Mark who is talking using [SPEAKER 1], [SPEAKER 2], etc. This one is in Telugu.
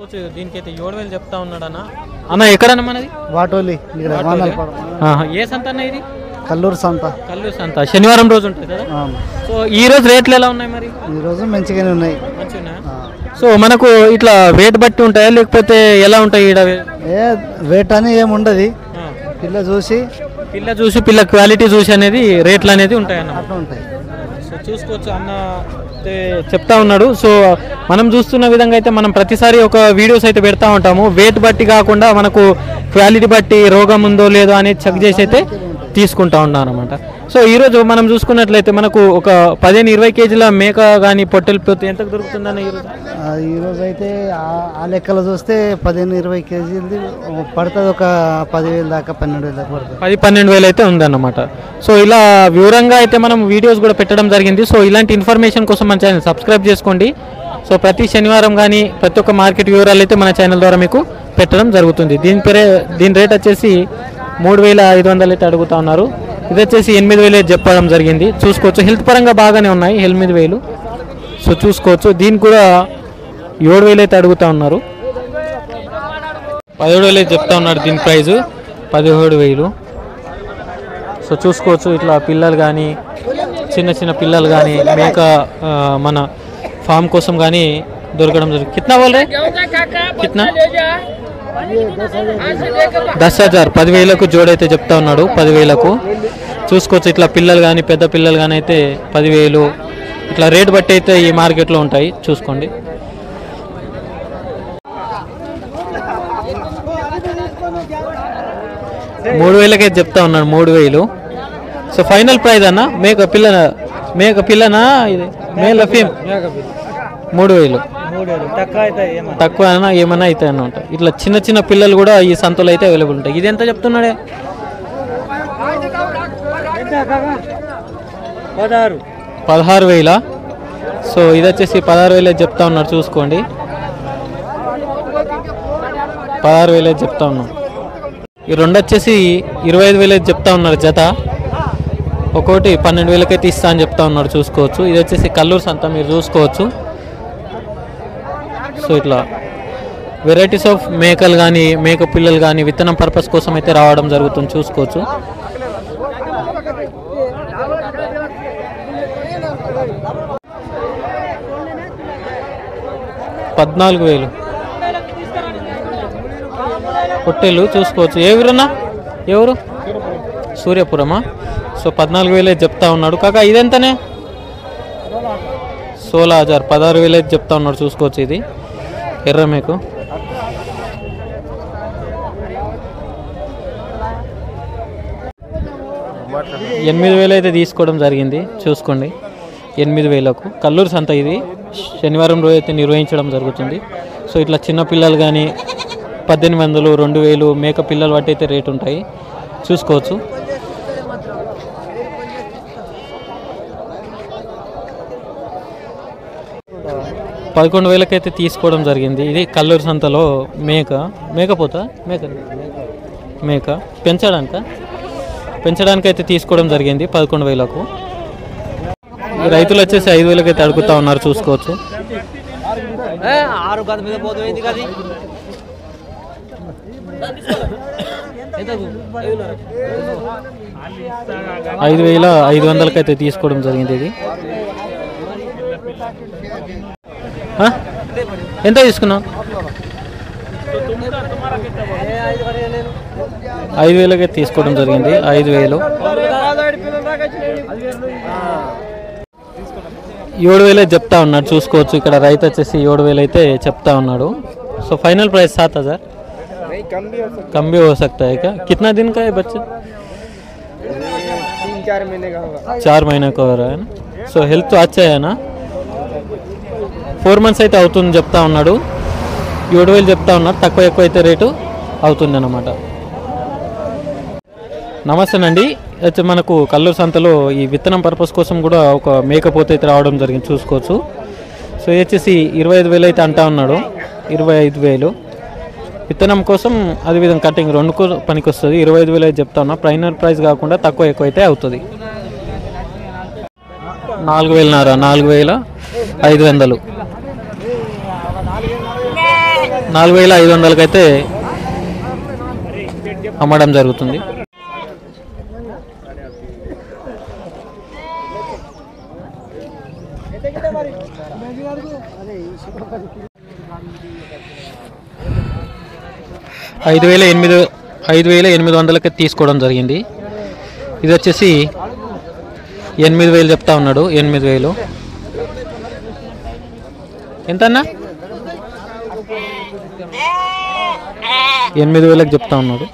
[SPEAKER 1] చూసుకోవచ్చు దీనికైతే 7,000 చెప్తా ఉన్నాడు అన్న. అన్న ఎక్కడన్నా మనది?
[SPEAKER 2] వాటోలి.
[SPEAKER 1] ఏ సంత అన్న ఇది?
[SPEAKER 2] కల్లూరు సంత.
[SPEAKER 1] కల్లూరు సంత శనివారం రోజు ఉంటుంది కదా. సో ఈ రోజు రేట్లు ఎలా ఉన్నాయి మరి?
[SPEAKER 2] ఈ రోజు మంచిగానే ఉన్నాయి.
[SPEAKER 1] మంచిగా. సో మనకు ఇట్లా వెయిట్ బట్టి ఉంటాయా లేకపోతే ఎలా ఉంటాయి?
[SPEAKER 2] వెయిట్ అని ఏముండదు, పిల్ల చూసి
[SPEAKER 1] పిల్ల క్వాలిటీ చూసి అనేది రేట్లు అనేది ఉంటాయి అన్న.
[SPEAKER 2] అట్లా ఉంటాయి.
[SPEAKER 1] సో చూసుకోవచ్చు అన్న చెప్తా ఉన్నాడు. సో మనం చూస్తున్న విధంగా అయితే మనం ప్రతిసారి ఒక వీడియోస్ అయితే పెడతా ఉంటాము. వెయిట్ బట్టి కాకుండా మనకు క్వాలిటీ బట్టి రోగం ఉందో లేదో అనేది చెక్ చేసి అయితే తీసుకుంటా ఉన్నాను అనమాట. సో ఈరోజు మనం చూసుకున్నట్లయితే మనకు ఒక 15-20 కేజీల మేక కానీ పొట్టెలు పోతే ఎంతకు దొరుకుతుందన్న
[SPEAKER 2] ఈరోజు అయితే ఆ లెక్కలు చూస్తే 15-20 కేజీలు పడుతుంది. ఒక 10,000 దాకా 12,000 దాకా పడుతుంది.
[SPEAKER 1] 10-12,000 అయితే ఉందన్నమాట. సో ఇలా వివరంగా అయితే మనం వీడియోస్ కూడా పెట్టడం జరిగింది. సో ఇలాంటి ఇన్ఫర్మేషన్ కోసం మన ఛానల్ సబ్స్క్రైబ్ చేసుకోండి. సో ప్రతి శనివారం కానీ ప్రతి ఒక్క మార్కెట్ వివరాలు అయితే మన ఛానల్ ద్వారా మీకు పెట్టడం జరుగుతుంది. దీని రేట్ వచ్చేసి 3,500 అయితే అడుగుతా ఉన్నారు. ఇది వచ్చేసి 8,000 చెప్పడం జరిగింది. చూసుకోవచ్చు హెల్త్ పరంగా బాగానే ఉన్నాయి. 8,000. సో చూసుకోవచ్చు దీనికి కూడా 7,000 అయితే అడుగుతా ఉన్నారు. 17,000 చెప్తా ఉన్నారు దీని ప్రైజు 17,000. సో చూసుకోవచ్చు ఇట్లా పిల్లలు కానీ చిన్న పిల్లలు కానీ మేక మన ఫామ్ కోసం కానీ దొరకడం జరుగుతుంది. కిतना बोल रहे? कितना? 10,000 10,000కు జోడైతే చెప్తా ఉన్నాడు. 10,000కు చూసుకోవచ్చు. ఇట్లా పిల్లలు కానీ పెద్ద పిల్లలు కానీ అయితే 10,000 ఇట్లా రేట్ బట్టి అయితే ఈ మార్కెట్లో ఉంటాయి. చూసుకోండి. $3,000 చెప్తా ఉన్నాడు. 3,000. సో ఫైనల్ ప్రైజ్ అన్న మేక పిల్లనా ఇది మేల్ ఫీమ్? 3,000 తక్కువ ఏమన్నా అవుతాయి అన్నమాట. ఇట్లా చిన్న పిల్లలు కూడా ఈ సంతలో అయితే అవైలబుల్ ఉంటాయి. ఇది ఎంత చెప్తున్నాడే? 16,000. సో ఇది వచ్చేసి 16,000 చెప్తా ఉన్నారు. చూసుకోండి 16,000 చెప్తా ఉన్నాం. ఈ రెండు వచ్చేసి 25,000 చెప్తా ఉన్నారు జత. ఒక్కోటి 12,000 అయితే ఇస్తా అని చెప్తా ఉన్నారు. చూసుకోవచ్చు ఇది వచ్చేసి కల్లూరు సంత మీరు చూసుకోవచ్చు. సో ఇట్లా వెరైటీస్ ఆఫ్ మేకలు కానీ మేక పిల్లలు కానీ విత్తనం పర్పస్ కోసం అయితే రావడం జరుగుతుంది. చూసుకోవచ్చు. $14,000 పొట్టేలు చూసుకోవచ్చు. ఏ ఊరన్నా? ఎవరు? సూర్యపురమా? సో 14,000 చెప్తా ఉన్నాడు. కాకా ఇదెంతనే? 16,000 16,000 చెప్తా ఉన్నాడు. చూసుకోవచ్చు ఇది ఎర్ర మేకు. $8,000 అయితే తీసుకోవడం జరిగింది. చూసుకోండి 8,000కు కల్లూరు సంత. ఇది శనివారం రోజు అయితే నిర్వహించడం జరుగుతుంది. సో ఇట్లా చిన్న పిల్లలు కానీ 1,800 2,000 మేక పిల్లలు బట్టి అయితే రేట్ ఉంటాయి. చూసుకోవచ్చు. $11,000 అయితే తీసుకోవడం జరిగింది. ఇది కల్లూరు సంతలో మేకపోతా మేక పెంచడానికి అయితే తీసుకోవడం జరిగింది 11,000కు. రైతులు వచ్చేసి 5,000 అయితే అడుగుతా ఉన్నారు. చూసుకోవచ్చు. 5,500 అయితే తీసుకోవడం జరిగింది. ఇది ఎంత తీసుకున్నావు? 5,000 తీసుకోవడం జరిగింది. 5,000 7,000 చెప్తా ఉన్నాడు. చూసుకోవచ్చు ఇక్కడ రైతు వచ్చేసి 7,000 అయితే చెప్తా ఉన్నాడు. సో फाइनल प्राइस 7,000 कम भी हो सकता है क्या? कितना दिन का है बच्चा?
[SPEAKER 2] 3-4 महीने का होगा.
[SPEAKER 1] 4 महीने का हो रहा है ना. సో హెల్త్ अच्छा है ना? 4 months అయితే అవుతుంది చెప్తా ఉన్నాడు. 7,000 చెప్తా ఉన్నారు. తక్కువ ఎక్కువ అయితే రేటు అవుతుంది అన్నమాట. నమస్తేనండి. అయితే మనకు కల్లూరు సంతలో ఈ విత్తనం పర్పస్ కోసం కూడా ఒక మేకపోతే అయితే రావడం జరిగింది. చూసుకోవచ్చు. సో ఇది వచ్చేసి 25,000 అయితే అంటా ఉన్నాడు. 25,000 విత్తనం కోసం అదేవిధంగా కటింగ్ రెండు పనికి వస్తుంది. 25,000 అయితే చెప్తా ఉన్నా. ఫైనల్ ప్రైస్ కాకుండా తక్కువ ఎక్కువ అయితే అవుతుంది. 4,500 4,500కి అయితే అమ్మడం జరుగుతుంది. ఐదు వేల 800కి తీసుకోవడం జరిగింది. ఇది వచ్చేసి 8,000 చెప్తా ఉన్నాడు. 8,000 ఎంతన్నా? 8,000కి చెప్తా ఉన్నాడు.